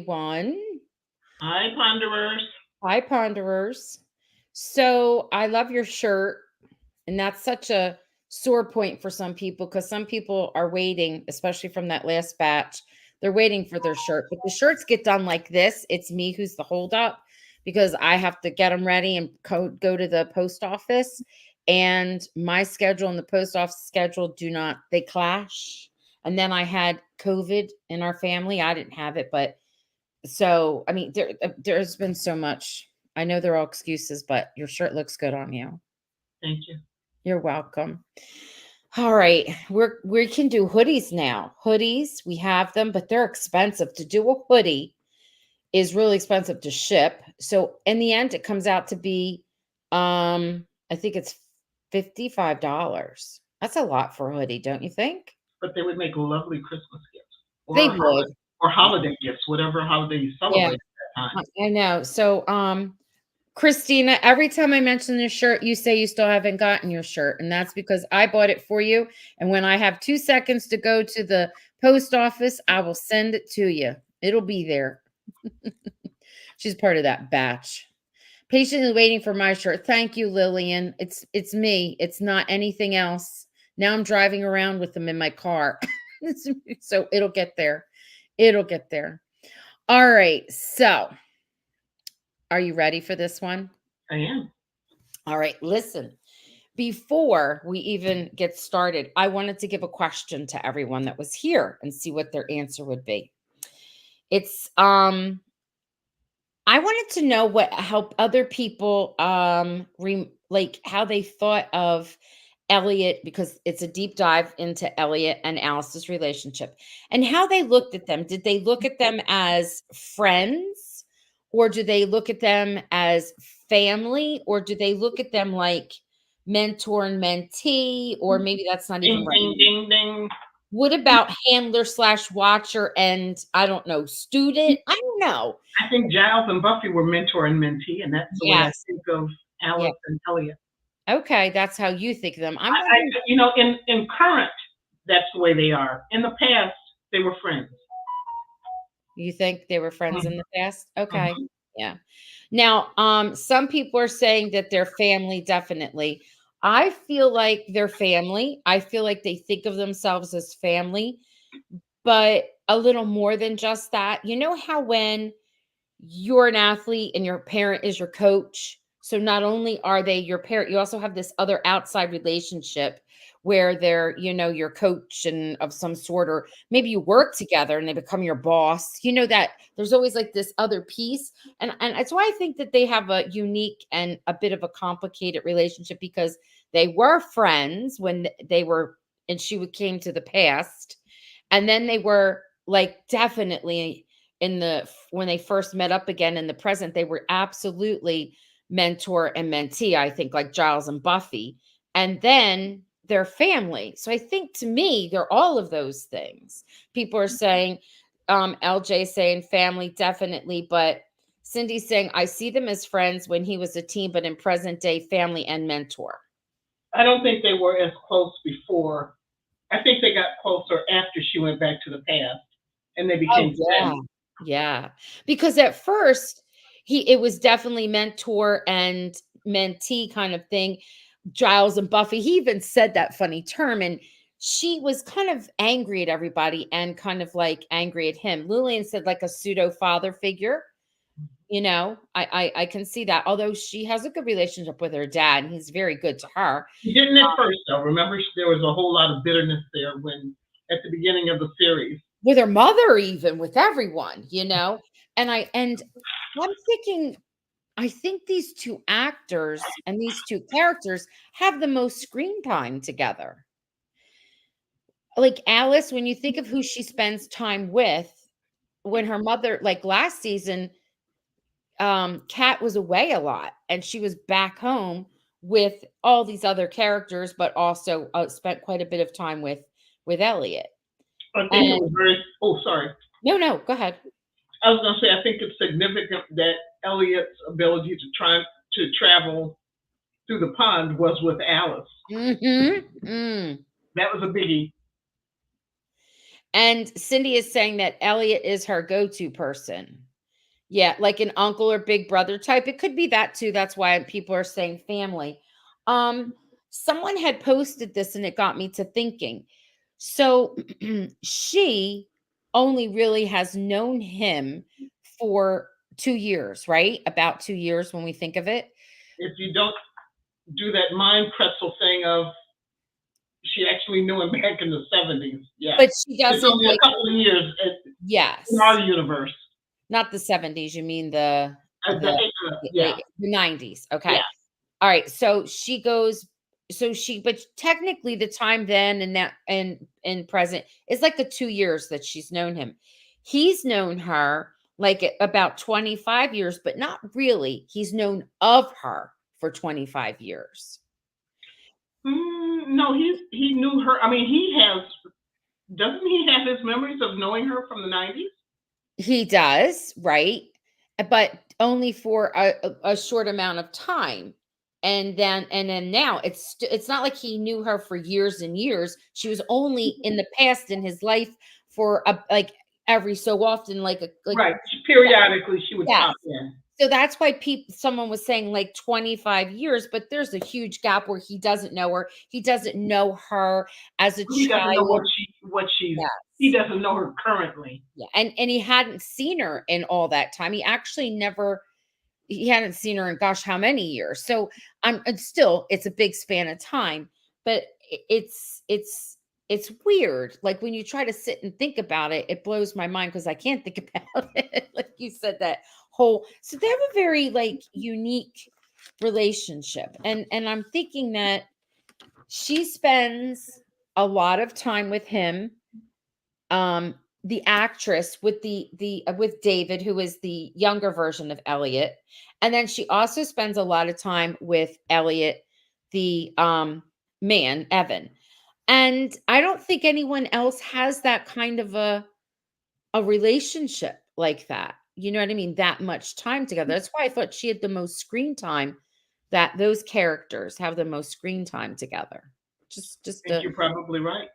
One. Hi, Ponderers. Hi, Ponderers. So I love your shirt, and that's such a sore point for some people because some people are waiting, especially from that last batch. They're waiting for their shirt, but the shirts get done like this. It's me who's the holdup because I have to get them ready and go to the post office. And my schedule and the post office schedule do not, they clash. And then I had COVID in our family. I didn't have it, but so, I mean, there's been so much. I know they're all excuses, but your shirt looks good on you. Thank you. You're welcome. All right, we can do hoodies now. Hoodies, we have them, but they're expensive. To do a hoodie is really expensive to ship. So in the end, it comes out to be, I think it's $55. That's a lot for a hoodie, don't you think? But they would make lovely Christmas gifts They or would. holiday gifts, whatever holiday you Yeah, celebrate at that time. I know. So, Christina, every time I mention this shirt, you say you still haven't gotten your shirt. And that's because I bought it for you. And when I have 2 seconds to go to the post office, I will send it to you. It'll be there. She's part of that batch. Patiently waiting for my shirt. Thank you, Lillian. It's me. It's not anything else. Now I'm driving around with them in my car. So it'll get there. It'll get there. All right. So are you ready for this one? I am. All right, listen. Before we even get started, I wanted to give a question to everyone that was here and see what their answer would be. It's I wanted to know what help other people like how they thought of Elliot because it's a deep dive into Elliot and Alice's relationship and how they looked at them. Did they look at them as friends or do they look at them as family or do they look at them like mentor and mentee or maybe that's not even Ding, right. ding, ding, ding. What about handler slash watcher and I don't know, student? I don't know. I think Giles and Buffy were mentor and mentee, and that's the way I Yes. think of Yeah. Alice and Elliot. Okay, that's how you think of them. I'm wondering, In current, that's the way they are. In the past, they were friends. you think they were friends in Mhm, the past? Okay. mhm. Yeah. Now, some people are saying that they're family, definitely. I feel like they're family. I feel like they think of themselves as family, but a little more than just that. You know how when you're an athlete and your parent is your coach. So not only are they your parent, you also have this other outside relationship where they're, your coach and of some sort, or maybe you work together and they become your boss. You know that there's always like this other piece. And that's why I think that they have a unique and a bit of a complicated relationship because they were friends when they were and came to the past. And then they were like definitely in the when they first met up again in the present, they were absolutely mentor and mentee, I think, like Giles and Buffy. And then their family. So I think to me, they're all of those things. People are saying, LJ saying family, definitely, but Cindy's saying, I see them as friends when he was a teen, but in present day, family and mentor. I don't think they were as close before. I think they got closer after she went back to the past, and they Oh, became yeah. friends. Yeah. Because at first, it was definitely mentor and mentee kind of thing. Giles and Buffy, he even said that funny term, and she was kind of angry at everybody and kind of like angry at him. Lillian said like a pseudo father figure. I can see that. Although she has a good relationship with her dad, and he's very good to her. He didn't at first, though. Remember, there was a whole lot of bitterness there when at the beginning of the series. With her mother, even with everyone. And I'm thinking I think these two actors and these two characters have the most screen time together. Like Alice, when you think of who she spends time with, when her mother, like last season, Kat was away a lot and she was back home with all these other characters, but also spent quite a bit of time with Elliot. I think it And was very. Oh, sorry. no, no, go ahead. I was going to say I think it's significant that Elliot's ability to travel through the pond was with Alice. Mm-hmm. Mm. That was a biggie. And Cindy is saying that Elliot is her go-to person. Yeah, like an uncle or big brother type. It could be that too. That's why people are saying family. Um, Someone had posted this and it got me to thinking. So she only really has known him for 2 years, right? About 2 years when we think of it. If you don't do that mind pretzel thing of she actually knew him back in the 70s. Yeah. But she It's doesn't only a like, couple of years in our yes, universe. not the 70s. You mean the Yeah. the 90s. Yeah. Okay. All right, so she goes but technically the time then and that and present is like the 2 years that she's known him. He's known her like about 25 years, but not really. He's known of her for 25 years. No, he knew her. I mean, he has. Doesn't he have his memories of knowing her from the 90s? He does, right? But only for a short amount of time. And then now it's not like he knew her for years and years. She was only in the past in his life for like every so often, like Right. Periodically, she would yes. pop in. So that's why someone was saying like 25 years, but there's a huge gap where he doesn't know her. He doesn't know her as a He doesn't know child. what she's. He Yes. doesn't know her currently. Yeah. And he hadn't seen her in all that time. He hadn't seen her in gosh how many years. So and still it's a big span of time, but it's weird. Like when you try to sit and think about it, it blows my mind because I can't think about it. Like you said, that whole so they have a very like unique relationship. And I'm thinking that she spends a lot of time with him, the actress with the with David, who is the younger version of Elliot, and then she also spends a lot of time with Elliot, the man, Evan. And I don't think anyone else has that kind of a relationship like that. You know what I mean? That much time together. That's why I thought she had the most screen time, that those characters have the most screen time together. I Just think a you're probably right.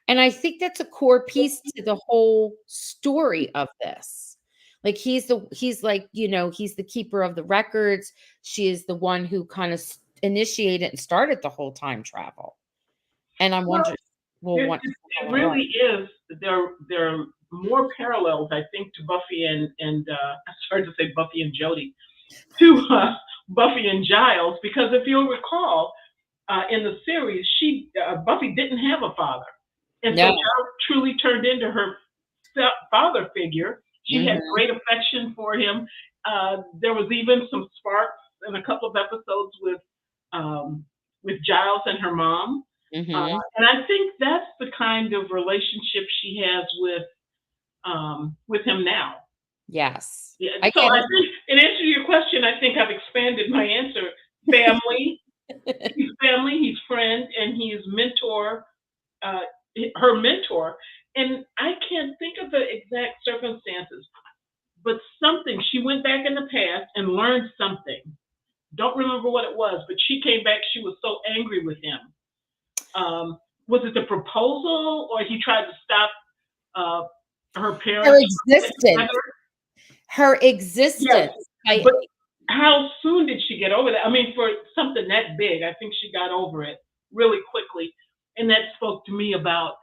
And I think that's a core piece to the whole story of this. Like he's like, he's the keeper of the records. She is the one who kind of initiated and started the whole time travel. And I'm Well, wondering, well, it, what it, how it it works. really is. There are more parallels, I think, to Buffy and I started to say Buffy and Jody, to Buffy and Giles, because if you'll recall, in the series, Buffy didn't have a father, and so No. Giles truly turned into her father figure. She had Mhm. great affection for him. There was even some sparks in a couple of episodes with Giles and her mom. Mhm. And I think that's the kind of relationship she has with him now. Yes. Yeah. I So get I think, in answer to your question, I think I've expanded my answer. Family. it. He's family. He's friend, and he's mentor. Uh, her mentor. And I can't think of the exact circumstances, but something. She went back in the past and learned something. Don't remember what it was, but she came back. She was so angry with him. Was it the proposal, or he tried to stop her Her parents from getting existence. together? Her Yes, existence. but how soon did she get over that? I mean, for something that big, I think she got over it really quickly, and that spoke to me about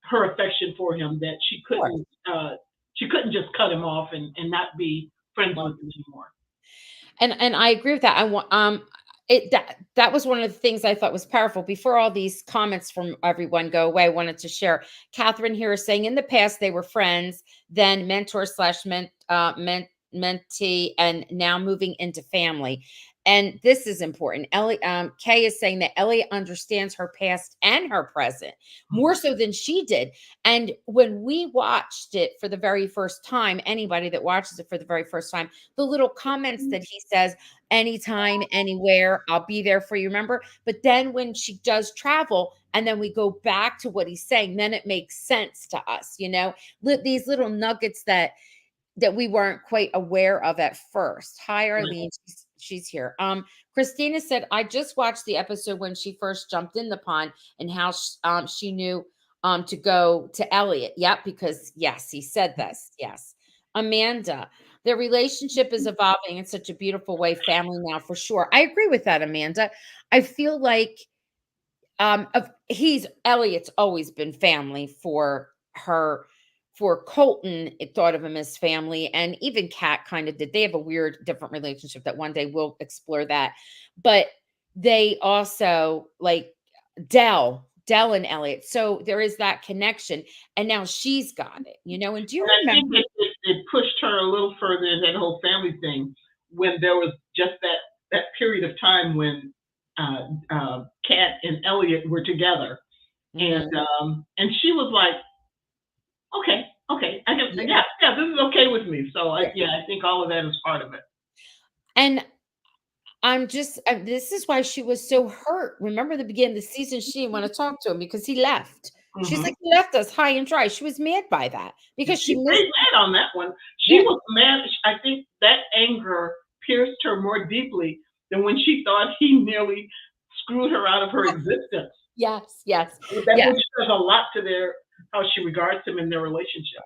her affection for him. That she couldn't just cut him off and not be friends with him anymore. And I agree with that. I want that was one of the things I thought was powerful. Before all these comments from everyone go away, I wanted to share. Catherine here is saying in the past they were friends, then mentor slash mentee, and now moving into family. And this is important. Ellie, Kay is saying that Elliot understands her past and her present more so than she did. And when we watched it for the very first time, anybody that watches it for the very first time, the little comments that he says, anytime, anywhere, I'll be there for you. Remember? But then when she does travel and then we go back to what he's saying, then it makes sense to us, these little nuggets that we weren't quite aware of at first. Hi, Arlene. She's here. Christina said, I just watched the episode when she first jumped in the pond and how she knew to go to Elliot. Yep, because yes, he said this. Yes. Amanda, their relationship is evolving in such a beautiful way, family now for sure. I agree with that, Amanda. I feel like of he's Elliot's always been family for her. For Colton, it thought of him as family, and even Kat kind of did. They have a weird, different relationship that one day we'll explore that. But they also like Dell and Elliot. So there is that connection, and now she's got it, you know. And do you And I think remember? it pushed her a little further in that whole family thing when there was just that period of time when Kat and Elliot were together, Mhm. and she was like, okay, okay, I can, Yeah, yeah, yeah, this is okay with me. So yeah. yeah, I think all of that is part of it. And this is why she was so hurt. Remember the beginning of the season, she didn't want to talk to him because he left. She's Hmm. like, "He left us high and dry." She was mad by that because she She's missed. pretty mad on that one. She Yeah. was mad. I think that anger pierced her more deeply than when she thought he nearly screwed her out of her existence. Yes, yes, That yes. which says a lot to their how she regards him in their relationship.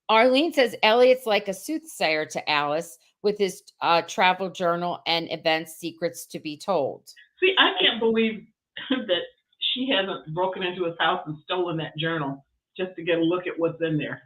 Arlene says Elliot's like a soothsayer to Alice with his travel journal and event secrets to be told. See, I can't believe that she hasn't broken into his house and stolen that journal just to get a look at what's in there.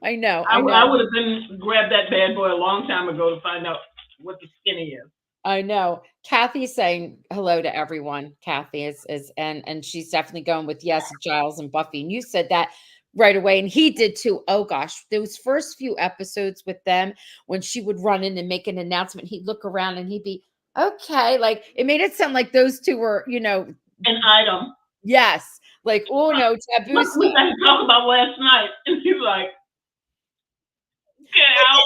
I know, I, I I know. would have been grabbed that bad boy a long time ago to find out what the skinny is. I know. Kathy's saying hello to everyone. Kathy is and she's definitely going with yes, Giles and Buffy. And you said that right away. And he did too. Oh gosh, those first few episodes with them, when she would run in and make an announcement, he'd look around and he'd be okay. Like it made it sound like those two were, An item. yes, like oh no, taboo Look, we stuff. got to talk about last night. And he's like, get out.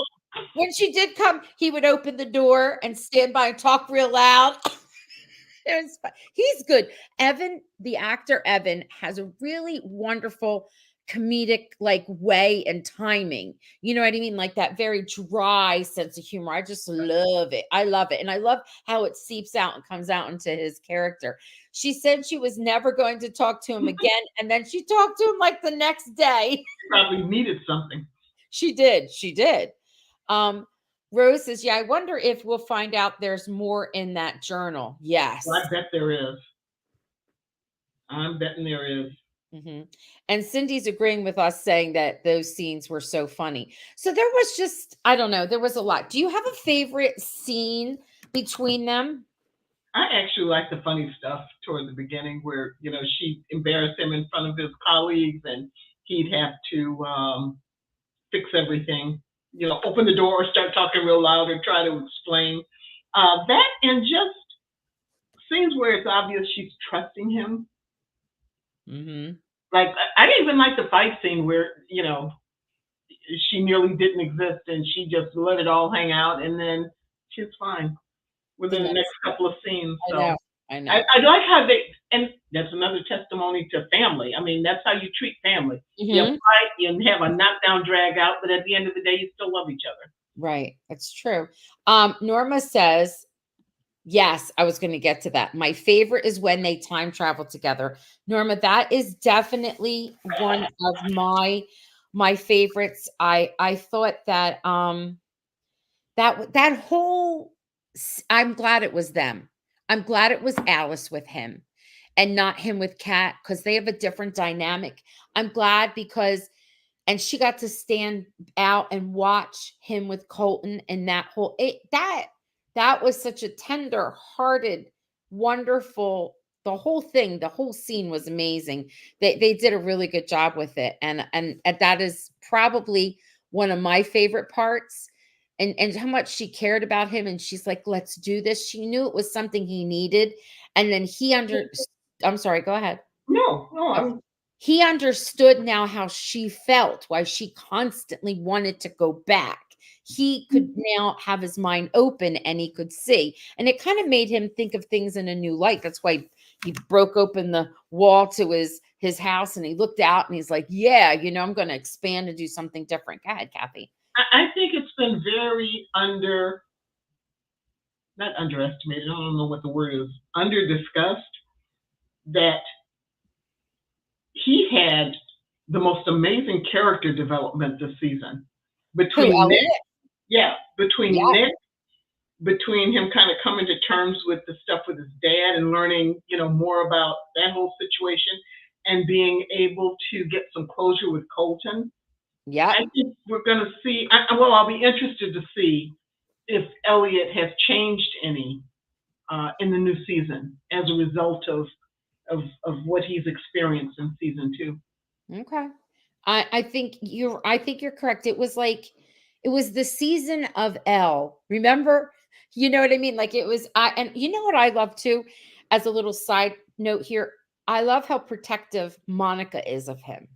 When she did come, he would open the door and stand by and talk real loud. He's good. Evan, the actor Evan, has a really wonderful comedic like way and timing. You know what I mean? Like that very dry sense of humor. I just love it. I love it. And I love how it seeps out and comes out into his character. She said she was never going to talk to him again. And then she talked to him like the next day. Probably needed something. She did. She did. Um, Rose says, yeah, I wonder if we'll find out there's more in that journal. Well, Yes. I bet there is. I'm betting there is. Mhm. And Cindy's agreeing with us saying that those scenes were so funny. So there was just, I don't know, there was a lot. Do you have a favorite scene between them? I actually like the funny stuff toward the beginning where, she embarrassed him in front of his colleagues and he'd have to fix everything, open the door or start talking real loud or try to explain. That and just scenes where it's obvious she's trusting him. Hmm. Like, I didn't even like the fight scene where, she nearly didn't exist and she just let it all hang out and then she's fine The within the next next, couple of scenes. I So know, I I, know. I like how and that's another testimony to family. I mean, that's how you treat family. You Hmm. fight, you have a knockdown drag out, but at the end of the day, you still love each other. Right, that's true. Norma says, yes, I was going to get to that. My favorite is when they time travel together. Norma, that is definitely one of my favorites. I thought that that whole I'm glad it was them. I'm glad it was Alice with him and not him with Kat because they have a different dynamic. I'm glad because and she got to stand out and watch him with Colton and that whole that was such a tender-hearted, wonderful the whole thing, the whole scene was amazing. They did a really good job with it. And that is probably one of my favorite parts. And how much she cared about him and she's like, let's do this. She knew it was something he needed. And then I'm sorry, go ahead. No, no, Oh, I'm he understood now how she felt, why she constantly wanted to go back. He could now have his mind open and he could see. And it kind of made him think of things in a new light. That's why he broke open the wall to his house and he looked out and he's like, yeah, I'm going to expand and do something different. Go ahead, Kathy. I think it's been very not underestimated. I don't know what the word is. Under discussed that he had the most amazing character development this season Who, between Nick, Elliot? yeah, Yeah, between him kind of coming to terms with the stuff with his dad and learning, more about that whole situation and being able to get some closure with Colton. yep. I think we're going to see, well, I'll be interested to see if Elliot has changed any in the new season as a result of what he's experienced in season two. Okay. I think you're correct. It was the season of L. Remember? You know what I mean? Like it was I and you know what I love too, as a little side note here, I love how protective Monica is of him.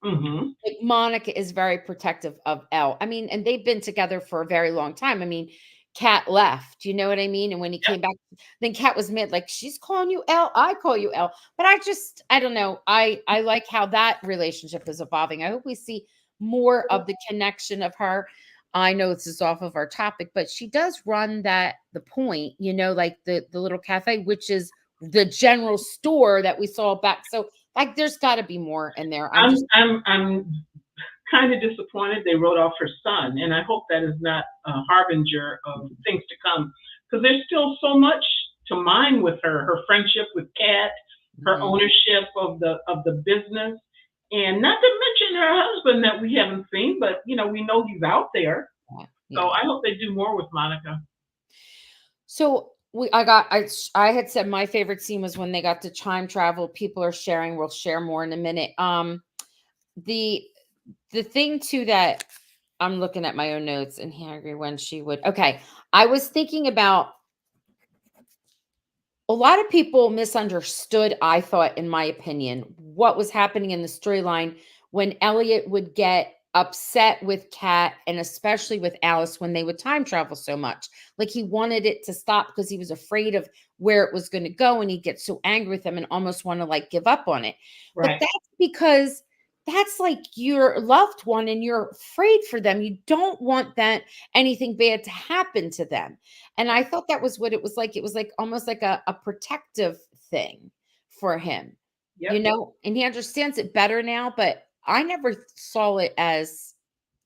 Hmm. Like, Monica is very protective of Elle. I mean, and they've been together for a very long time. I mean, Kat left, you know what I mean? And when he came back, then Kat was mad, like, she's calling you Elle, I call you Elle. But I don't know. I like how that relationship is evolving. I hope we see more of the connection of her. I know this is off of our topic, but she does run the point, like the little cafe, which is the general store that we saw back. So like there's got to be more in there. I'm I'm just I'm I'm kind of disappointed they wrote off her son, and I hope that is not a harbinger of things to come because there's still so much to mine with her. Her friendship with Kat, her Mhm. ownership of the business, and not to mention her husband that we haven't seen, but we know he's out there. Yeah, So yeah. I hope they do more with Monica. So I had said my favorite scene was when they got to time travel. People are sharing. We'll share more in a minute. The the thing too that I'm looking at my own notes and here I agree when she would. Okay, I was thinking about a lot of people misunderstood, I thought, in my opinion, what was happening in the storyline when Elliot would get upset with Kat and especially with Alice when they would time travel so much. Like he wanted it to stop because he was afraid of where it was going to go and he'd get so angry with them and almost want to like give up on it. But Right. that's because that's like your loved one and you're afraid for them. You don't want that anything bad to happen to them. And I thought that was what it was like. It was like almost like a protective thing for him, Yep. and he understands it better now, but I never saw it as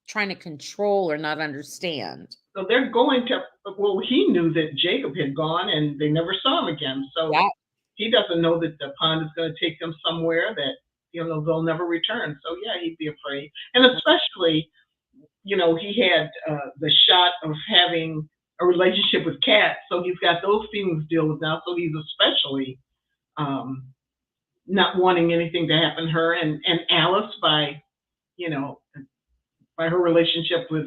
trying to control or not understand. So they're going to. Well, he knew that Jacob had gone, and they never saw him again. So Yeah, he doesn't know that the pond is going to take them somewhere that they'll never return. So yeah, he'd be afraid, and especially he had the shot of having a relationship with Kat, so he's got those feelings to deal with now. So he's especially um, not wanting anything to happen to her and Alice you know by her relationship with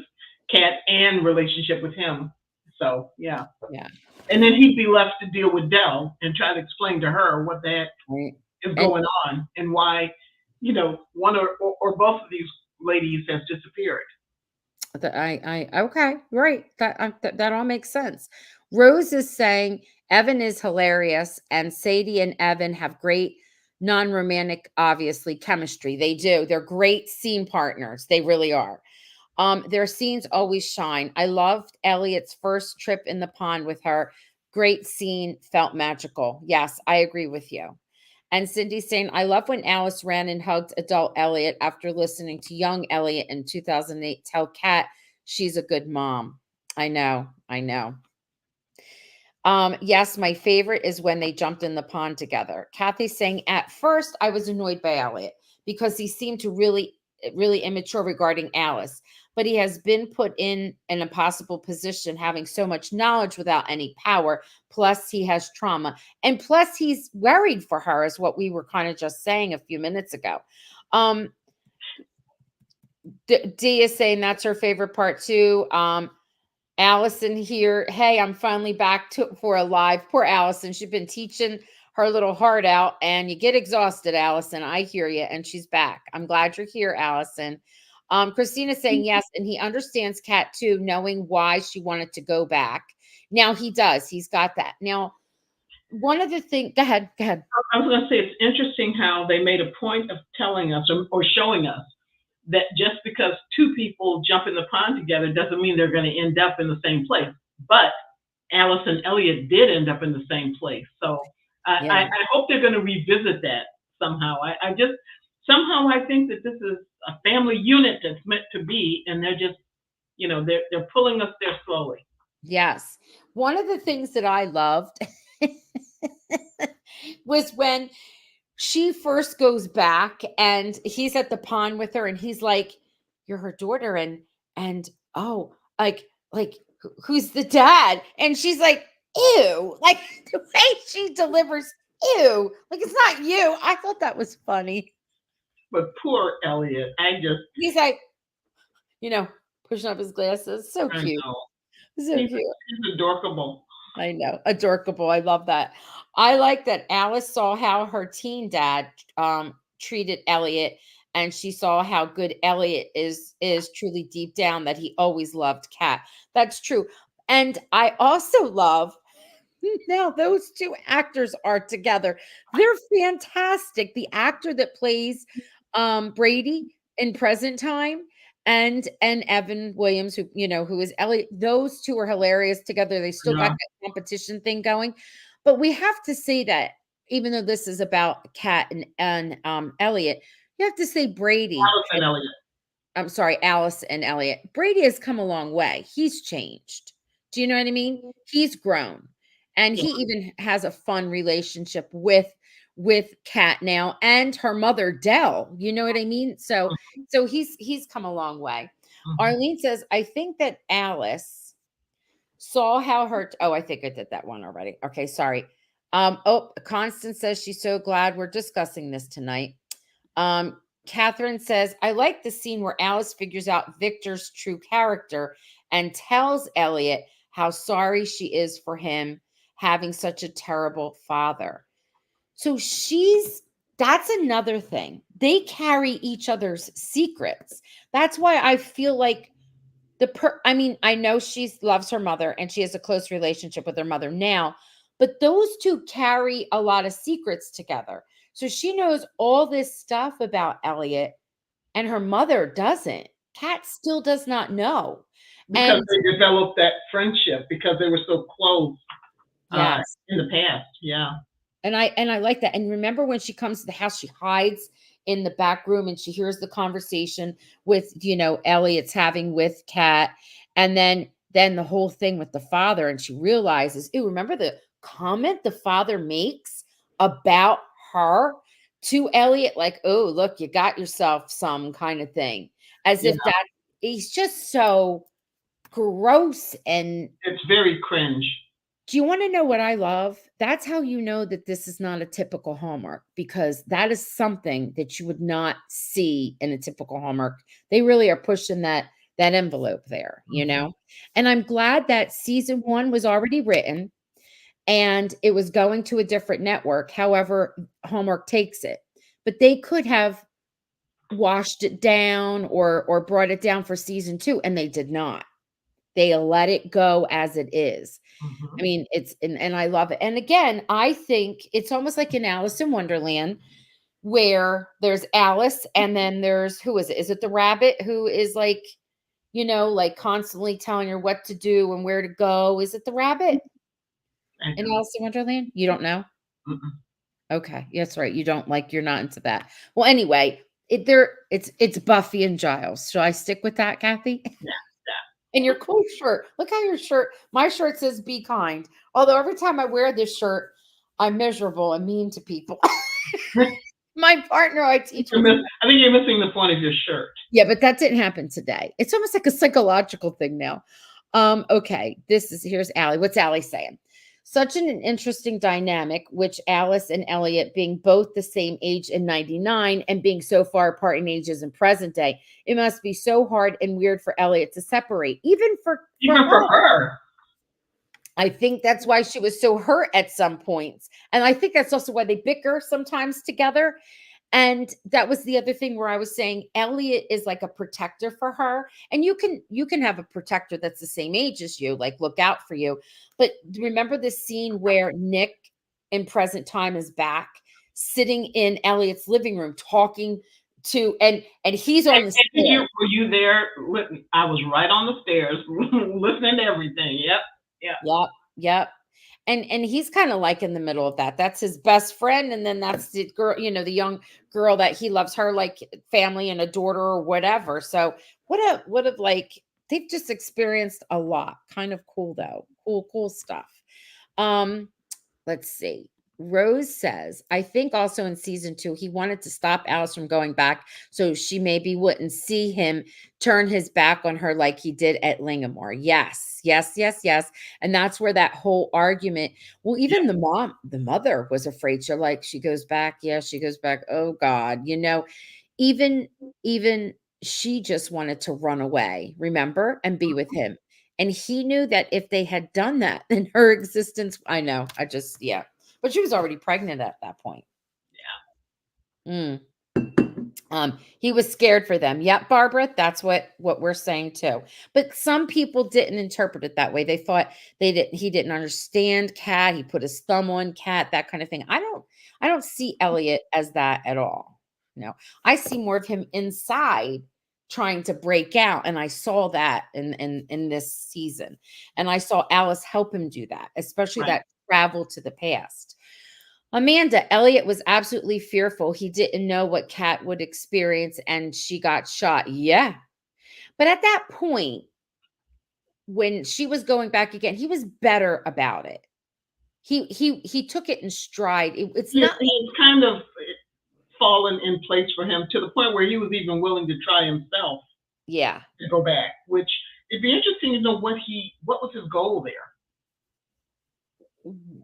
Kat and relationship with him. So yeah, yeah, and then he'd be left to deal with Dell and try to explain to her what the heck right. is And going on and why one or both of these ladies has disappeared. I okay, right. That all makes sense. Rose is saying Evan is hilarious, and Sadie and Evan have great non-romantic, obviously, chemistry. They do. They're great scene partners. They really are. Their scenes always shine. I loved Elliot's first trip in the pond with her. Great scene, felt magical. Yes, I agree with you. And Cindy's saying, I love when Alice ran and hugged adult Elliot after listening to young Elliot in 2008 tell Kat she's a good mom. I know, I know. Yes, my favorite is when they jumped in the pond together. Kathy's saying, at first, I was annoyed by Elliot because he seemed to really immature regarding Alice, but he has been put in an impossible position, having so much knowledge without any power. Plus, he has trauma, and plus, he's worried for her, is what we were kind of just saying a few minutes ago. Um, D is saying that's her favorite part too. Allison here. Hey, I'm finally back for a live. Poor Allison. She's been teaching her little heart out, and you get exhausted, Allison. I hear you. And she's back. I'm glad you're here, Allison. Christina's saying yes, and he understands Kat too, knowing why she wanted to go back. Now he does. He's got that. Now, one of the things. Go ahead. Go ahead. I was going to say it's interesting how they made a point of telling us or showing us that just because two people jump in the pond together doesn't mean they're going to end up in the same place. But Alice and Elliot did end up in the same place. So I Yeah. hope they're going to revisit that somehow. I just somehow I think that this is a family unit that's meant to be, and they're just they're pulling us there slowly. Yes. One of the things that I loved was when she first goes back and he's at the pond with her and he's like, "You're her daughter," and oh, like who's the dad? And she's like, "Ew." Like the way she delivers, "Ew." Like it's not you. I thought that was funny. But poor Elliot, He's like, you know, pushing up his glasses. So I cute. know So cute. he's adorable. I know. Adorable. I love that. I like that Alice saw how her teen dad treated Elliot, and she saw how good Elliot is truly deep down, that he always loved Kat. That's true. And I also love now those two actors are together. They're fantastic. The actor that plays Brady in present time and Evan Williams, who who is Elliot, those two are hilarious together. They still got Yeah, that competition thing going. But we have to say that even though this is about Kat and Elliot, you have to say Brady. Alice and Elliot. I'm sorry, Alice and Elliot. Brady has come a long way. He's changed. Do you know what I mean? He's grown. And Yeah. he even has a fun relationship with Kat now and her mother Dell. You know what I mean? So he's come a long way. Mhm. Arlene says, "I think that Alice saw how her I think I did that one already. Okay, sorry. Oh, Constance says she's so glad we're discussing this tonight. Catherine says, I like the scene where Alice figures out Victor's true character and tells Elliot how sorry she is for him having such a terrible father. So that's another thing. They carry each other's secrets. That's why I feel like I mean, I know she loves her mother and she has a close relationship with her mother now, but those two carry a lot of secrets together. So she knows all this stuff about Elliot and her mother doesn't. Kat still does not know. Because And they developed that friendship because they were so close yes, in the past. Yeah. and I like that. And remember when she comes to the house, she hides in the back room and she hears the conversation with, Elliot's having with Kat. And then the whole thing with the father, and she realizes, oh, remember the comment the father makes about her to Elliot, like, oh, look, you got yourself some kind of thing. As Yeah. if that he's just so gross. And It's very cringe. do you want to know what I love? That's how you know that this is not a typical Hallmark, because that is something that you would not see in a typical Hallmark. They really are pushing that envelope there. Mhm. And I'm glad that season 1 was already written and it was going to a different network. However, Hallmark takes it. But they could have washed it down or brought it down for season 2, and they did not. They let it go as it is. I Mhm. mean, and I love it. And again, I think it's almost like in Alice in Wonderland, where there's Alice and then there's who is it? Is it the rabbit who is like, like constantly telling her what to do and where to go? Is it the rabbit I in don't. Alice in Wonderland? You don't know? Mm-mm. Okay, that's right. You don't like, you're not into that. Well, anyway, it's Buffy and Giles. Shall I stick with that, Kathy? Yeah. And your cool shirt. Look how your shirt, my shirt says be kind. Although every time I wear this shirt, I'm miserable and mean to people. Yeah. My partner I teach with. I think you're missing the point of your shirt. Yeah, but that didn't happen today. It's almost like a psychological thing now. Okay, here's Allie. What's Allie saying? Such an interesting dynamic, which Alice and Elliot being both the same age in 99 and being so far apart in ages in present day. It must be so hard and weird for Elliot to separate, even for Even her. for her. I think that's why she was so hurt at some points. And I think that's also why they bicker sometimes together. And that was the other thing where I was saying Elliot is like a protector for her. And you can have a protector that's the same age as you, like look out for you. But remember the scene where Nick in present time is back sitting in Elliot's living room talking to and he's on the And stairs. were you there? I was right on the stairs, listening to everything. Yep. Yeah. Yep. Yep. and he's kind of like in the middle of that. That's his best friend, and then that's the girl, the young girl that he loves her like family and a daughter or whatever. So what a like they've just experienced a lot. Kind of cool though. Cool stuff. Um Let's see. Rose says, I think also in season 2, he wanted to stop Alice from going back so she maybe wouldn't see him turn his back on her like he did at Lingamore. Yes, yes, yes, yes. And that's where that whole argument, well, Yeah, even the mother was afraid. She's like, she goes back. Yeah, she goes back. Oh God. Even even she just wanted to run away, remember, and be with him. And he knew that if they had done that in her existence, I know, I just yeah. But she was already pregnant at that point. Mm. He was scared for them. Yep, Barbara, that's what we're saying too. But some people didn't interpret it that way. They thought he didn't understand Cat. He put his thumb on Cat, that kind of thing. I don't see Elliot as that at all. No. I see more of him inside trying to break out, and I saw that in this season. And I saw Alice help him do that, especially right. that travel to the past. Amanda, Elliot was absolutely fearful. He didn't know what Kat would experience and she got shot. Yeah. But at that point, when she was going back again, he was better about it. He took it in stride. It's Yes, not he's kind of fallen in place for him to the point where he was even willing to try himself yeah. to go back. Which it'd be interesting to know what was his goal there.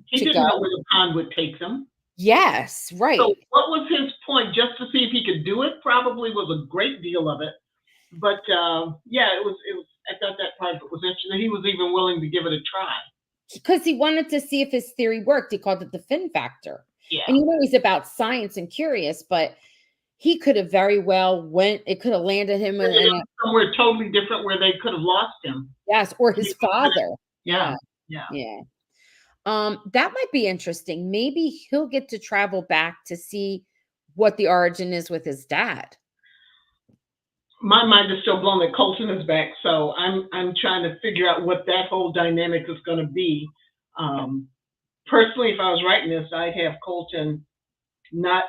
He To didn't know go. where the pond would take him. Yes, So right. what was his point? Just to see if he could do it? Probably was a great deal of it. But yeah, it was. It was. I thought that part of it was interesting. He was even willing to give it a try. Because he wanted to see if his theory worked. He called it the Finn factor. Yeah. And he's about science and curious, but he could have very well went, it could have landed him Ended in up a somewhere totally different where they could have lost him. yes, or He his was kind of, father. yeah, Yeah, yeah. yeah. That might be interesting. Maybe he'll get to travel back to see what the origin is with his dad. My mind is still blown that Colton is back, so I'm trying to figure out what that whole dynamic is going to be. Um, Personally, if I was writing this, I'd have Colton not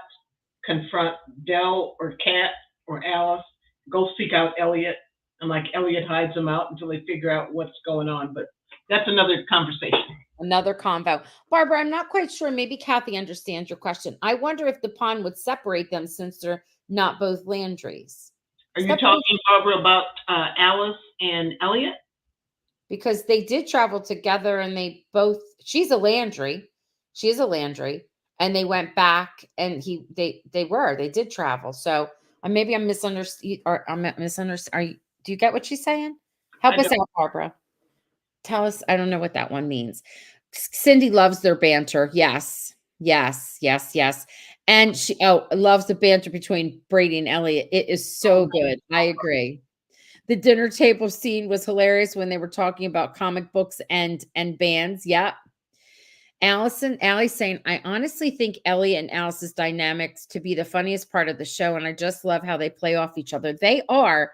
confront Dell or Kat or Alice. Go seek out Elliot, and like Elliot hides them out until they figure out what's going on. But that's another conversation. Another convo. Barbara, I'm not quite sure. Maybe Kathy understands your question. I wonder if the pond would separate them since they're not both Landrys. Are you Separate talking, Barbara, about Alice and Elliot? because they did travel together and they both she's a Landry. She is a Landry. And they went back and they did travel. So maybe I'm misunderstanding or I'm misunderstanding. Do you get what she's saying? Help I us don't. out, Barbara. Tell us. I don't know what that one means. Cindy loves their banter. Yes. Yes. Yes. Yes. And she loves the banter between Brady and Elliot. It is Oh, so good. I agree. The dinner table scene was hilarious when they were talking about comic books and bands. Yep. Allie saying, I honestly think Elliot and Alice's dynamics to be the funniest part of the show, and I just love how they play off each other. They are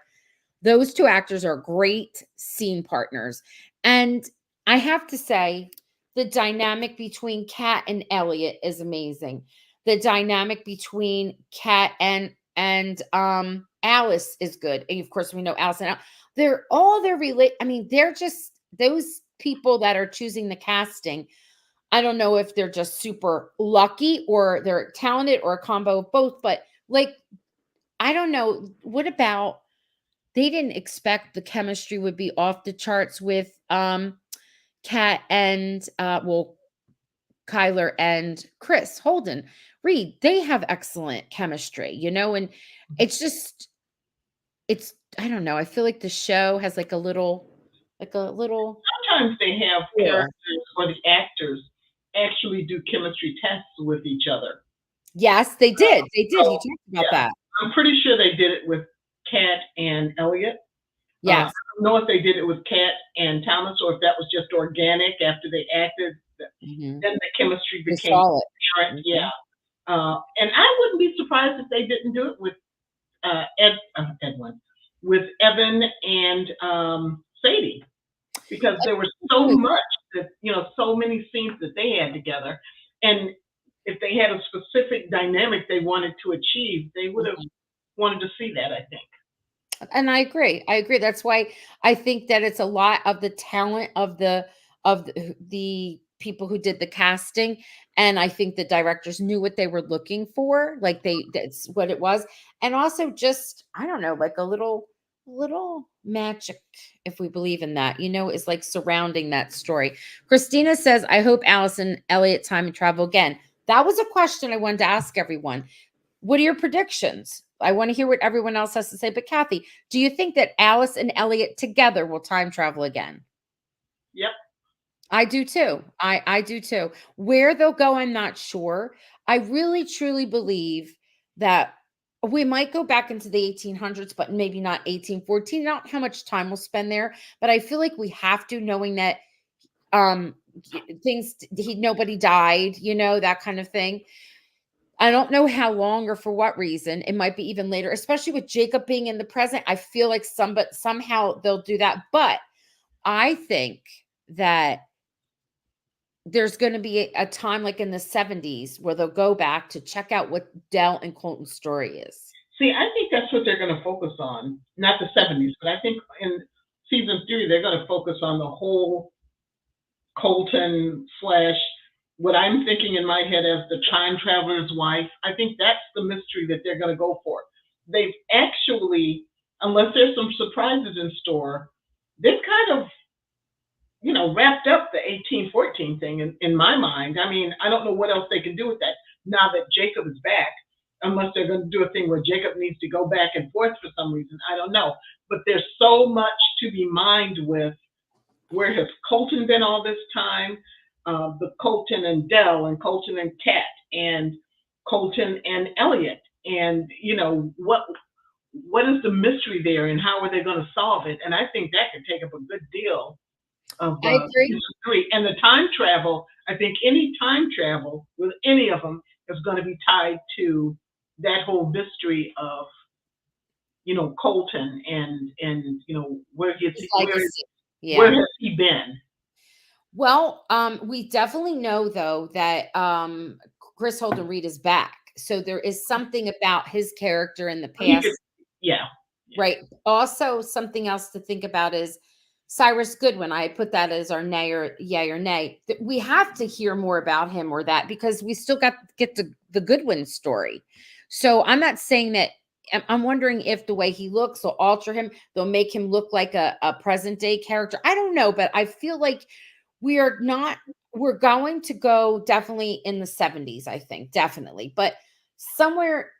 those two actors are great scene partners. And I have to say, the dynamic between Kat and Elliot is amazing. The dynamic between Kat and Alice is good. And of course, we know Alice and they're all their relate. I mean, they're just those people that are choosing the casting. I don't know if they're just super lucky or they're talented or a combo of both, but like, I don't know. What about they didn't expect the chemistry would be off the charts with Kat and Kyler and Chris Holden Reed. They have excellent chemistry, and it's just it's I don't know. I feel like the show has like a little Sometimes they have aura. characters or the actors actually do chemistry tests with each other. Yes, they did. They did. He So talked about yeah, that. I'm pretty sure they did it with Kat and Elliot. I Yes. don't know if they did it with Kat and Thomas or if that was just organic after they acted. Hmm. Then the chemistry We became saw it. apparent. Mhm. Yeah, and I wouldn't be surprised if they didn't do it with Edwin, with Evan and Sadie, because there was so much. that, so many scenes that they had together. And if they had a specific dynamic they wanted to achieve, they would have Mhm. wanted to see that, I think. And I agree. I agree. That's why I think that it's a lot of the talent of the people who did the casting, and I think the directors knew what they were looking for. Like that's what it was, and also just I don't know, like a little magic, if we believe in that, is like surrounding that story. Christina says, "I hope Alice and Elliot time and travel again." That was a question I wanted to ask everyone. What are your predictions? I want to hear what everyone else has to say. But Kathy, do you think that Alice and Elliot together will time travel again? Yep. I do too. I do too. Where they'll go, I'm not sure. I really truly believe that we might go back into the 1800s, but maybe not 1814. Not how much time we'll spend there, but I feel like we have to, knowing that um things he nobody died, that kind of thing. I don't know how long or for what reason. It might be even later, especially with Jacob being in the present. I feel like somehow they'll do that. But I think that there's going to be a time like in the 70s where they'll go back to check out what Dell and Colton's story is. See, I think that's what they're going to focus on. Not the 70s, but I think in season 3, they're going to focus on the whole Colton slash what I'm thinking in my head as the time traveler's wife. I think that's the mystery that they're going to go for. They've actually, unless there's some surprises in store, they've kind of, wrapped up the 1814 thing in my mind. I mean, I don't know what else they can do with that now that Jacob is back, unless they're going to do a thing where Jacob needs to go back and forth for some reason. I don't know. But there's so much to be mined with. Where has Colton been all this time? The Colton and Dell and Colton and Kat and Colton and Elliot, and what is the mystery there, and how are they going to solve it? And I think that could take up a good deal of I agree. season 3. And the time travel, I think any time travel with any of them is going to be tied to that whole mystery of Colton and His where legacy. where Yeah. has he been? Well, we definitely know though that Chris Holden Reed is back. So there is something about his character in the He could, past. yeah, yeah. Right. Also, something else to think about is Cyrus Goodwin. I put that as our nay or yay or nay. We have to hear more about him or that because we still got get the Goodwin story. So I'm not saying that. I'm wondering if the way he looks will alter him. They'll make him look like a present day character. I don't know, but I feel like we are not. We're going to go definitely in the 70s. I think definitely, but somewhere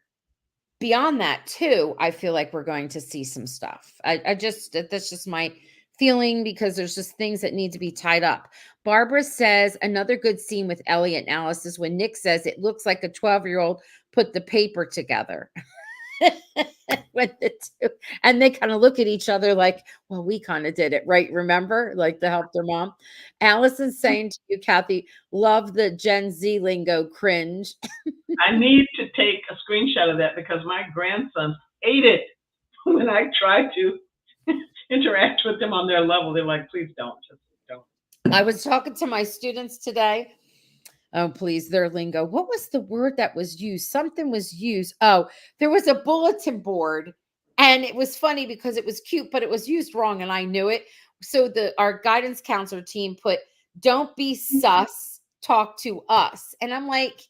beyond that too, I feel like we're going to see some stuff. I just that's just my feeling because there's just things that need to be tied up. Barbara says another good scene with Elliot and Alice is when Nick says it looks like a 12-year-old put the paper together. When the two, and they kind of look at each other like, well, we kind of did it, right? Remember, like to help their mom. Allison's saying to you, Kathy, love the Gen Z lingo cringe. I need to take a screenshot of that because my grandsons hate it when I try to interact with them on their level. They're like, please don't, just don't. I was talking to my students today. Oh, please, their lingo. What was the word that was used? Something was used. Oh, there was a bulletin board, and it was funny because it was cute, but it was used wrong, and I knew it. So the our guidance counselor team put, "Don't be sus, talk to us," and I'm like,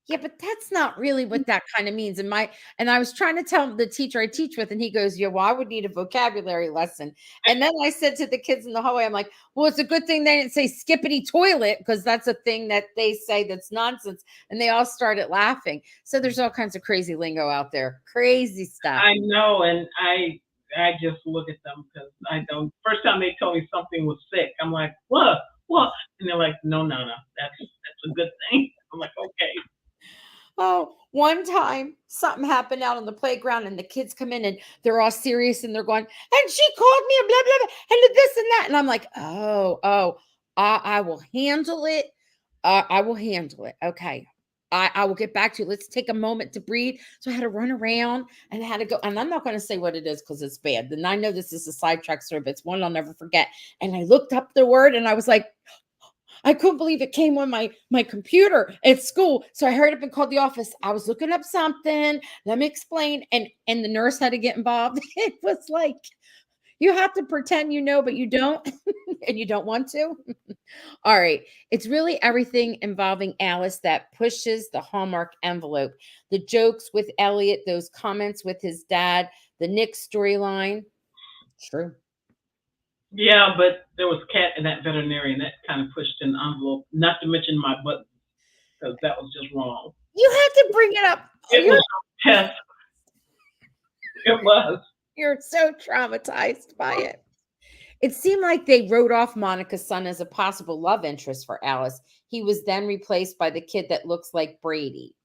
yeah, but that's not really what that kind of means. And I was trying to tell the teacher I teach with, and he goes, "Yeah, well, I would need a vocabulary lesson." And then I said to the kids in the hallway, I'm like, "Well, it's a good thing they didn't say skippity toilet because that's a thing that they say that's nonsense." And they all started laughing. So there's all kinds of crazy lingo out there, crazy stuff. I know, and I just look at them because I don't. First time they told me something was sick, I'm like, what? And they're like, no, no, no, that's a good thing. I'm like, okay. Oh, one time something happened out on the playground and the kids come in and they're all serious and they're going, and she called me a blah, blah, blah, and this and that. And I'm like, oh, I will handle it. I will handle it. Okay. I will get back to you. Let's take a moment to breathe. So I had to run around and I had to go. And I'm not going to say what it is because it's bad. And I know this is a sidetrack story, but it's one I'll never forget. And I looked up the word and I was like, I couldn't believe it came on my computer at school. So I hurried up and called the office. I was looking up something. Let me explain. And the nurse had to get involved. It was like you have to pretend you know, but you don't, and you don't want to. All right. It's really everything involving Alice that pushes the Hallmark envelope. The jokes with Elliot, those comments with his dad, the Nick storyline. True. Yeah, but there was Cat and that veterinarian that kind of pushed an envelope. Not to mention my butt because that was just wrong. You had to bring it up. It was test. It was. You're so traumatized by it. It seemed like they wrote off Monica's son as a possible love interest for Alice. He was then replaced by the kid that looks like Brady.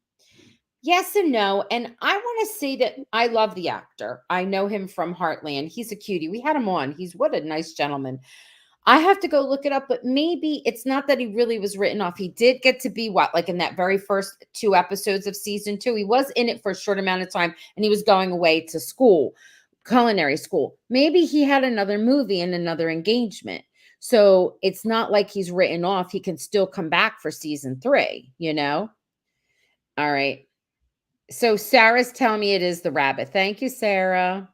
Yes and no. And I want to say that I love the actor. I know him from Heartland. He's a cutie. We had him on. He's what a nice gentleman. I have to go look it up, but maybe it's not that he really was written off. He did get to be what, like in that very first 2 episodes of season 2. He was in it for a short amount of time and he was going away to school, culinary school. Maybe he had another movie and another engagement. So it's not like he's written off. He can still come back for season 3, you know? All right. So Sarah's telling me it is the rabbit. Thank you, Sarah.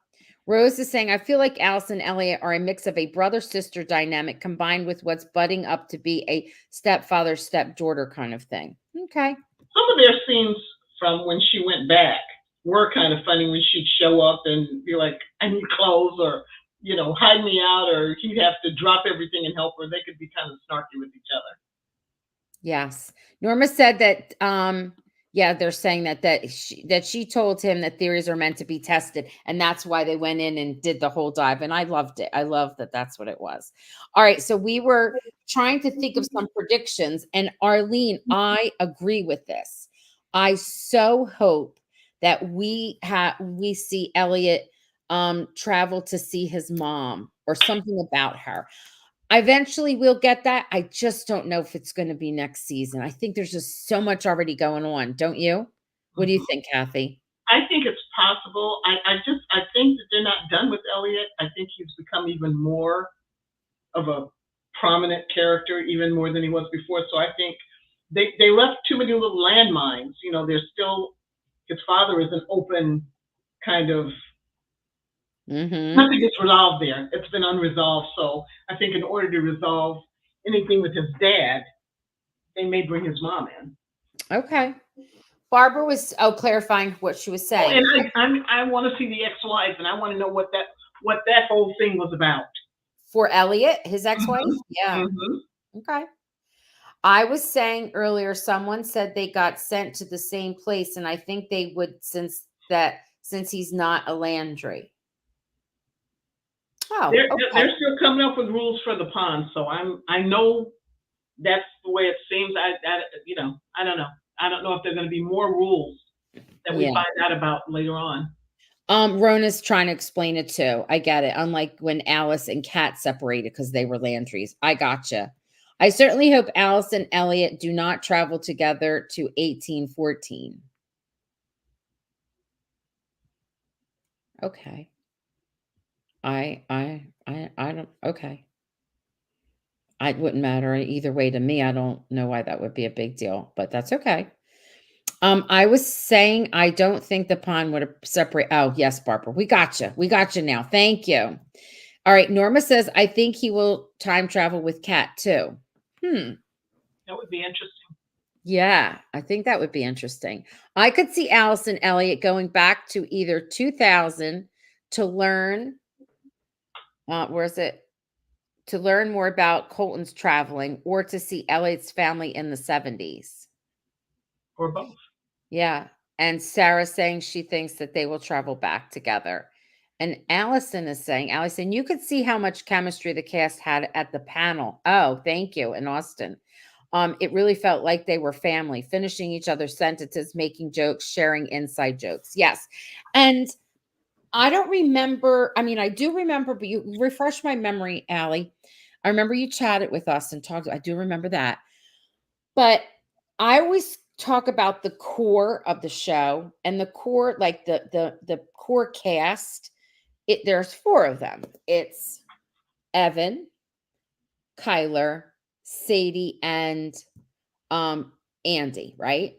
Rose is saying, I feel like Alice and Elliot are a mix of a brother-sister dynamic combined with what's budding up to be a stepfather, stepdaughter kind of thing. Okay. Some of their scenes from when she went back were kind of funny when she'd show up and be like, I need clothes or, hide me out, or he'd have to drop everything and help her. They could be kind of snarky with each other. Yes. Norma said that yeah, they're saying that she told him that theories are meant to be tested, and that's why they went in and did the whole dive. And I loved it. I love that that's what it was. All right, so we were trying to think of some predictions, and Arlene, I agree with this. I so hope that we see Elliot travel to see his mom or something about her. I eventually will get that. I just don't know if it's going to be next season. I think there's just so much already going on, don't you? What do you think, Kathy? I think it's possible. I think that they're not done with Elliot. I think he's become even more of a prominent character, even more than he was before. So I think they left too many little landmines. There's still his father is an open kind of nothing gets resolved there. It's been unresolved. So I think in order to resolve anything with his dad, they may bring his mom in. Okay. Barbara was clarifying what she was saying. And I want to see the ex-wife, and I want to know what that whole thing was about. For Elliot, his ex-wife? Yeah. Okay. I was saying earlier, someone said they got sent to the same place, and I think they would since he's not a Landry. Oh, they're still coming up with rules for the pond, so I know that's the way it seems. I don't know. I don't know if there's going to be more rules that we find out about later on. Rona's trying to explain it too. I get it. Unlike when Alice and Kat separated because they were Landrys. I gotcha. I certainly hope Alice and Elliot do not travel together to 1814. Okay. I don't. Okay. It wouldn't matter either way to me. I don't know why that would be a big deal, but that's okay. I was saying I don't think the pond would separate. Oh, yes, Barbara. We gotcha. We gotcha now. Thank you. All right. Norma says, I think he will time travel with Kat too. That would be interesting. Yeah, I think that would be interesting. I could see Alice and Elliot going back to either 2000 to learn, where's it? To learn more about Colton's traveling or to see Elliot's family in the 70s. Or both. Yeah. And Sarah saying she thinks that they will travel back together. And Allison, you could see how much chemistry the cast had at the panel. Oh, thank you. In Austin. It really felt like they were family, finishing each other's sentences, making jokes, sharing inside jokes. Yes. And I don't remember. I mean, I do remember, but you refresh my memory, Allie. I remember you chatted with us and talked. I do remember that. But I always talk about the core of the show and the core, like the core cast. There's 4 of them. It's Evan, Kyler, Sadie, and um, Andy, right?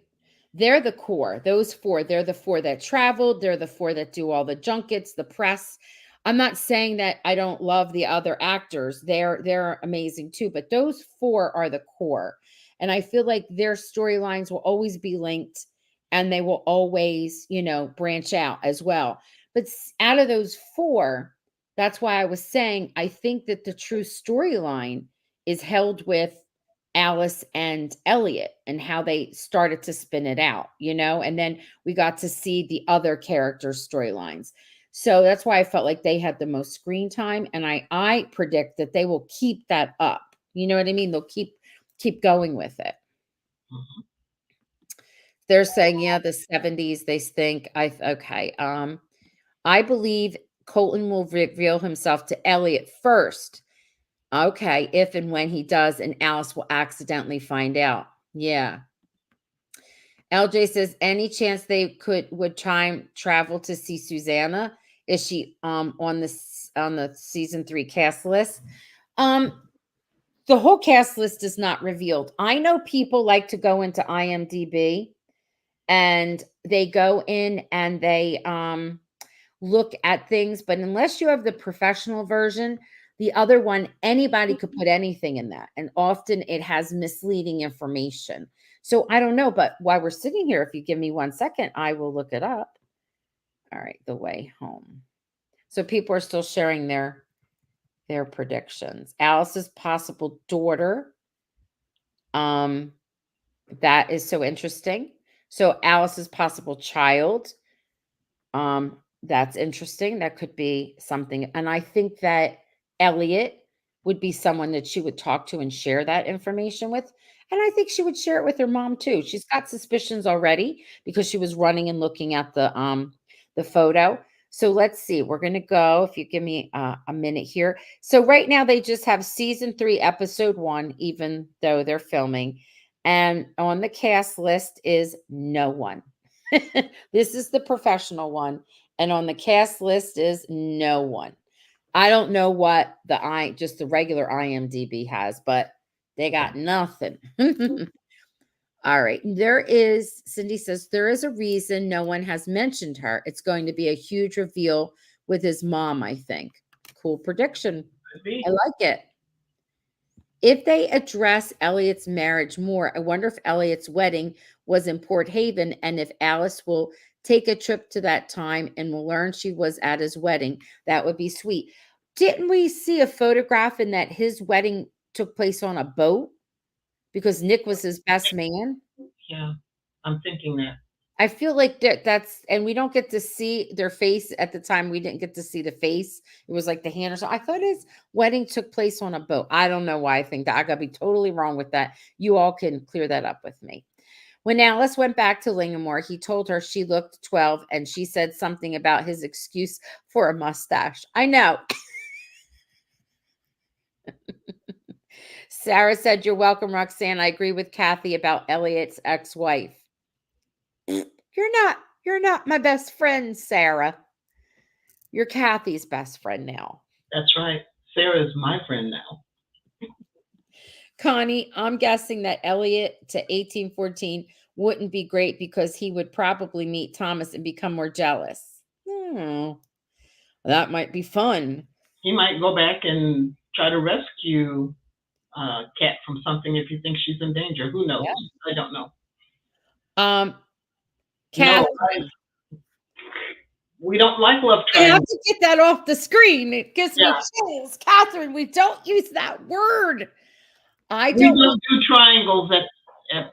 They're the core. Those four, they're the four that traveled. They're the four that do all the junkets, the press. I'm not saying that I don't love the other actors. They're amazing too, but those four are the core. And I feel like their storylines will always be linked and they will always, branch out as well. But out of those four, that's why I was saying I think that the true storyline is held with Alice and Elliot and how they started to spin it out, and then we got to see the other characters' storylines. So that's why I felt like they had the most screen time, and I predict that they will keep that up. You know what I mean? They'll keep going with it. Mhm. They're saying, yeah, the 70s, they think okay. I believe Colton will reveal himself to Elliot first. Okay, if and when he does, and Alice will accidentally find out. Yeah. LJ says, any chance they would time travel to see Susanna? Is she on the season 3 cast list? Um, the whole cast list is not revealed. I know people like to go into IMDb and they go in and they look at things, but unless you have the professional version, the other one, anybody could put anything in that. And often it has misleading information. So I don't know, but while we're sitting here, if you give me 1 second, I will look it up. All right, the way home. So people are still sharing their predictions. Alice's possible daughter. Um, that is so interesting. So Alice's possible child. That's interesting. That could be something. And I think that Elliot would be someone that she would talk to and share that information with. And I think she would share it with her mom too. She's got suspicions already because she was running and looking at the photo. So let's see. We're going to go if you give me a minute here. So right now they just have season 3 episode 1 even though they're filming, and on the cast list is no one. This is the professional one, and on the cast list is no one. I don't know what just the regular IMDb has, but they got nothing. All right. Cindy says, there is a reason no one has mentioned her. It's going to be a huge reveal with his mom, I think. Cool prediction. Could be. I like it. If they address Elliot's marriage more, I wonder if Elliot's wedding was in Port Haven and if Alice will take a trip to that time and will learn she was at his wedding. That would be sweet. Didn't we see a photograph in that his wedding took place on a boat because Nick was his best man? Yeah, I'm thinking that. I feel like that's, and we don't get to see their face at the time. We didn't get to see the face. It was like the hand or something. I thought his wedding took place on a boat. I don't know why I think that. I gotta be totally wrong with that. You all can clear that up with me. When Alice went back to Linghamore, he told her she looked 12 and she said something about his excuse for a mustache. I know. Sarah said, you're welcome, Roxanne. I agree with Kathy about Elliot's ex-wife. You're not my best friend, Sarah. You're Kathy's best friend now. That's right. Sarah is my friend now. Connie, I'm guessing that Elliot to 1814 wouldn't be great because he would probably meet Thomas and become more jealous. That might be fun. He might go back and try to rescue Kat from something if he thinks she's in danger. Who knows? Yeah. I don't know. Catherine, no, we don't like love triangles. I have to get that off the screen. It gives me chills. Catherine, we don't use that word. We don't do triangles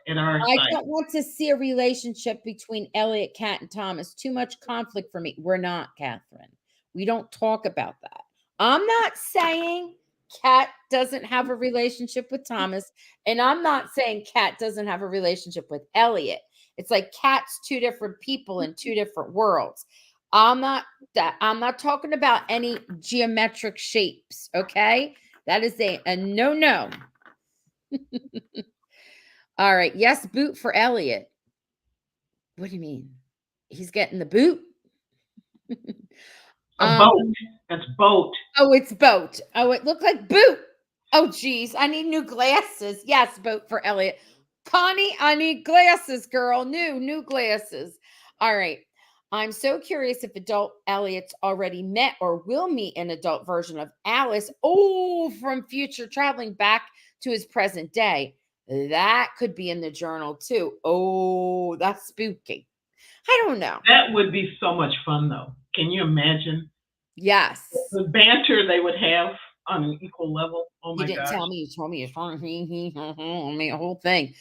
in our I site. don't want to see a relationship between Elliot, Kat, and Thomas. Too much conflict for me. We're not, Catherine. We don't talk about that. I'm not saying Kat doesn't have a relationship with Thomas, and I'm not saying Kat doesn't have a relationship with Elliot. It's like Kat's two different people in two different worlds. I'm not talking about any geometric shapes, okay? That is a no. All right. Yes, boot for Elliot. What do you mean? He's getting the boot? A boat. That's boat. Oh, it's boat. Oh, it looked like boot. Oh, geez. I need new glasses. Yes, vote for Elliot. Connie, I need glasses, girl. New glasses. All right. I'm so curious if adult Elliot's already met or will meet an adult version of Alice. Oh, from future traveling back to his present day. That could be in the journal too. Oh, that's spooky. I don't know. That would be so much fun, though. Can you imagine Yes. the banter they would have on an equal level? Oh You my didn't gosh. tell me. You told me. I mean, a whole thing.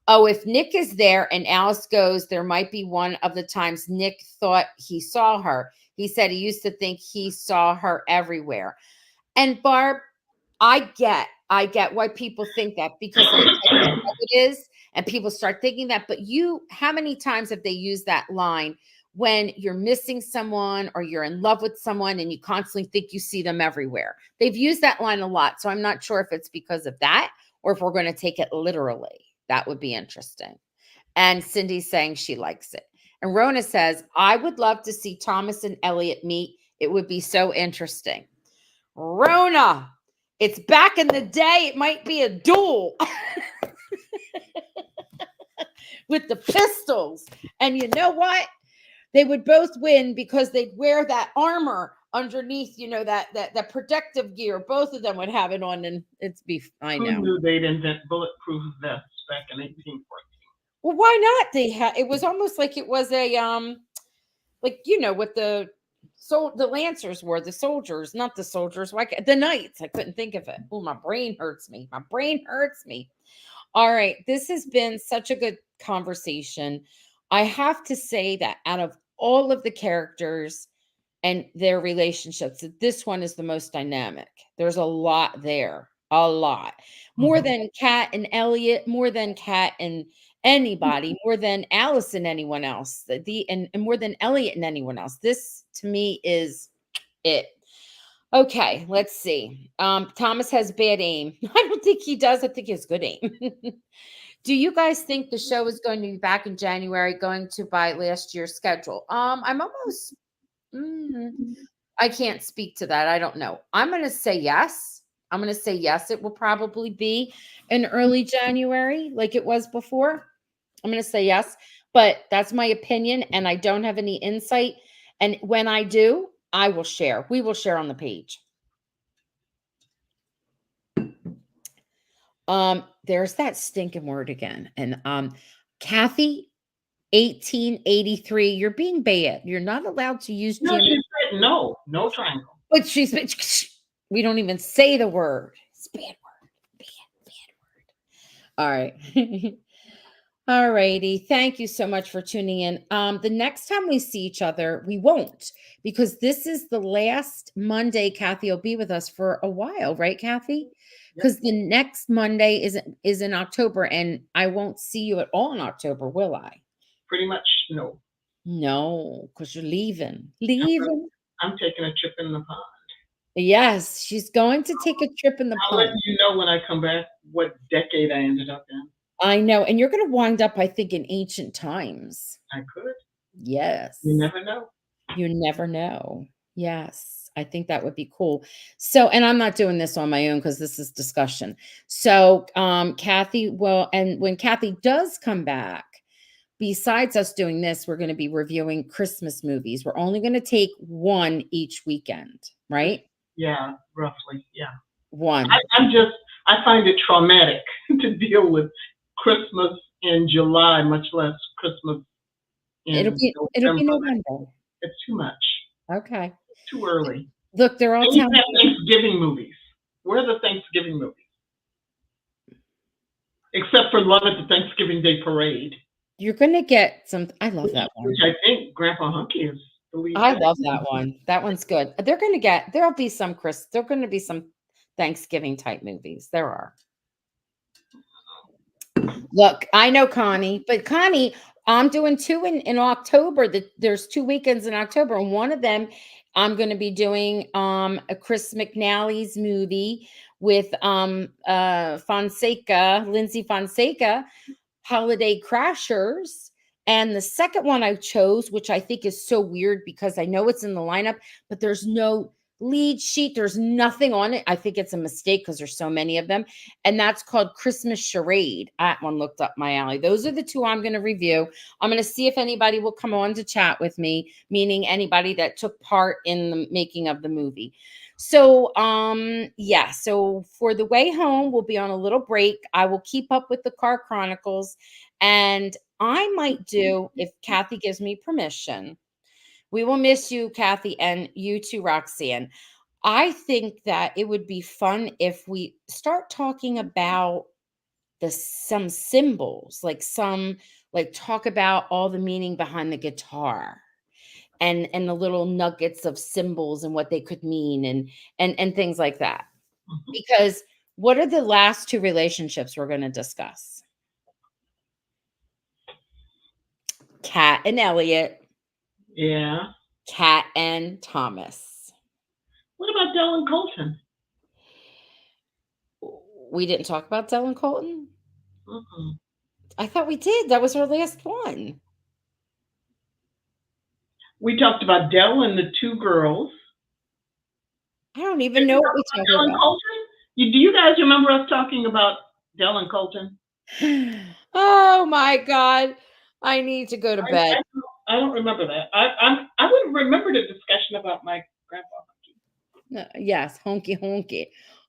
Oh, if Nick is there and Alice goes, there might be one of the times Nick thought he saw her. He said he used to think he saw her everywhere. And Barb, I get why people think that because of the type of show it is, and people start thinking that. But how many times have they used that line when you're missing someone or you're in love with someone and you constantly think you see them everywhere? They've used that line a lot. So I'm not sure if it's because of that or if we're going to take it literally. That would be interesting. And Cindy's saying she likes it. And Rona says, I would love to see Thomas and Elliot meet. It would be so interesting. Rona, it's back in the day. It might be a duel with the pistols. And you know what? They would both win because they'd wear that armor underneath, that protective gear. Both of them would have it on, and I Who know. knew they'd invent bulletproof vests back in 1814? Well, why not? It was almost like it was a like what the lancers were, the soldiers, not the soldiers, like the knights. I couldn't think of it. Oh, my brain hurts me. My brain hurts me. All right, this has been such a good conversation. I have to say that out of all of the characters and their relationships, that this one is the most dynamic. There's a lot there, a lot more Mhm. than Kat and Elliot, more than Kat and anybody, more than Alice and anyone else. And more than Elliot and anyone else. This to me is it. Okay, let's see. Thomas has bad aim. I don't think he does. I think he has good aim. Do you guys think the show is going to be back in January, going to by last year's schedule? I'm almost. mm, I can't speak to that. I don't know. I'm going to say yes. I'm going to say yes. It will probably be in early January, like it was before. I'm going to say yes, but that's my opinion, and I don't have any insight. And when I do, I will share. We will share on the page. There's that stinking word again. And Kathy, 1883, you're being bad. You're not allowed to use No, Jim. she said no, no triangle. But we don't even say the word. It's a bad word. Bad, bad word. All right. All righty. Thank you so much for tuning in. The next time we see each other, we won't, because this is the last Monday Kathy will be with us for a while, right, Kathy? Yep, Because the next Monday is in October, and I won't see you at all in October, will I? pretty much no. No, because you're leaving. I'm, gonna- Leaving. I'm taking a trip in the pond. Yes, she's going to take a trip in the I'll let pond. you know when I come back what decade I ended up in. I know. And you're going to wind up, I think, in ancient times. I could. You Yes. never know. You never know. Yes. I think that would be cool. So, and I'm not doing this on my own because this is discussion. So, Kathy will, and when Kathy does come back, besides us doing this, we're going to be reviewing Christmas movies. We're only going to take one each weekend, right? Yeah, roughly. Yeah. One. I'm just, I find it traumatic to deal with Christmas in July, much less Christmas in It'll be November. November. It's too much. Okay. It's too early. Look, they're all And you telling have me Thanksgiving movies. Where are the Thanksgiving movies? Except for Love at the Thanksgiving Day Parade, you're going to get some. I love which, that which one. I think Grandpa Hunky is the lead I guy. love that one. That one's good. There'll going to be some Thanksgiving type movies. There are. Look, I know Connie, but Connie, I'm doing two in October. There's 2 weekends in October, and one of them I'm going to be doing a Chris McNally's movie with Lindsay Fonseca, Holiday Crashers. And the second one I chose, which I think is so weird because I know it's in the lineup, but there's no lead sheet. There's nothing on it. I think it's a mistake because there's so many of them. And that's called Christmas Charade. That one looked up my alley. Those are the two I'm going to review. I'm going to see if anybody will come on to chat with me, meaning anybody that took part in the making of the movie. So, yeah. So for the way home, we'll be on a little break. I will keep up with the Car Chronicles, and I might do, if Kathy gives me permission. We will miss you, Kathy, and you too, Roxanne. I think that it would be fun if we start talking about some symbols, like talk about all the meaning behind the guitar and the little nuggets of symbols and what they could mean and things like that. Mhm. Because what are the last two relationships we're going to discuss? Kat and Elliot, Yeah. Kat and Thomas. What about Dell and Colton? We didn't talk about Dell and Colton? Mm-mm. I thought we did. That was our last one. We talked about Dell and the two girls. I don't Did even we know what talk we about talked Dell and Colton? Do you guys remember us talking about Dell and Colton? about. Oh my God. I need to go to bed. I don't remember that. I wouldn't remember the discussion about my grandpa. Yes, honky honky.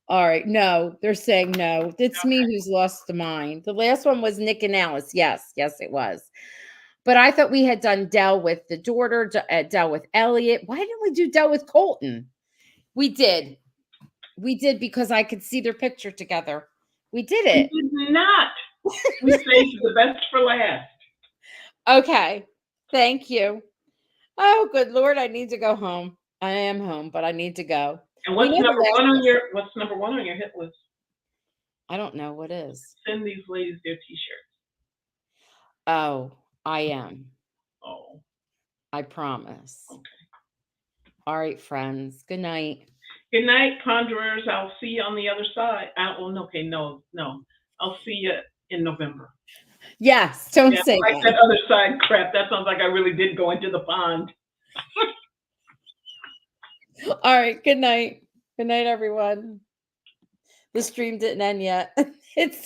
All right. No, they're saying no. It's me who's lost the mind. The last one was Nick and Alice. Yes, yes, it was. But I thought we had done Dell with the daughter, Dell with Elliot. Why didn't we do Dell with Colton? We did. We did because I could see their picture together. We did We it. did not. We saved the best for last. Okay. Thank you. Oh, good Lord. I need to go home. I am home, but I need to go. And We know the last what's number one on your hit list? I don't know what is. Send these ladies their T-shirts. Oh, I am. Oh, I promise. okay. All right, friends. Good night. Good night, Ponderers. I'll see you on the other side. Okay, no. I'll see you in November. Yes, don't Yeah, say like that. that other side crap. That sounds like I really did go into the pond. All right, good night. Good night, everyone. The stream didn't end yet. It's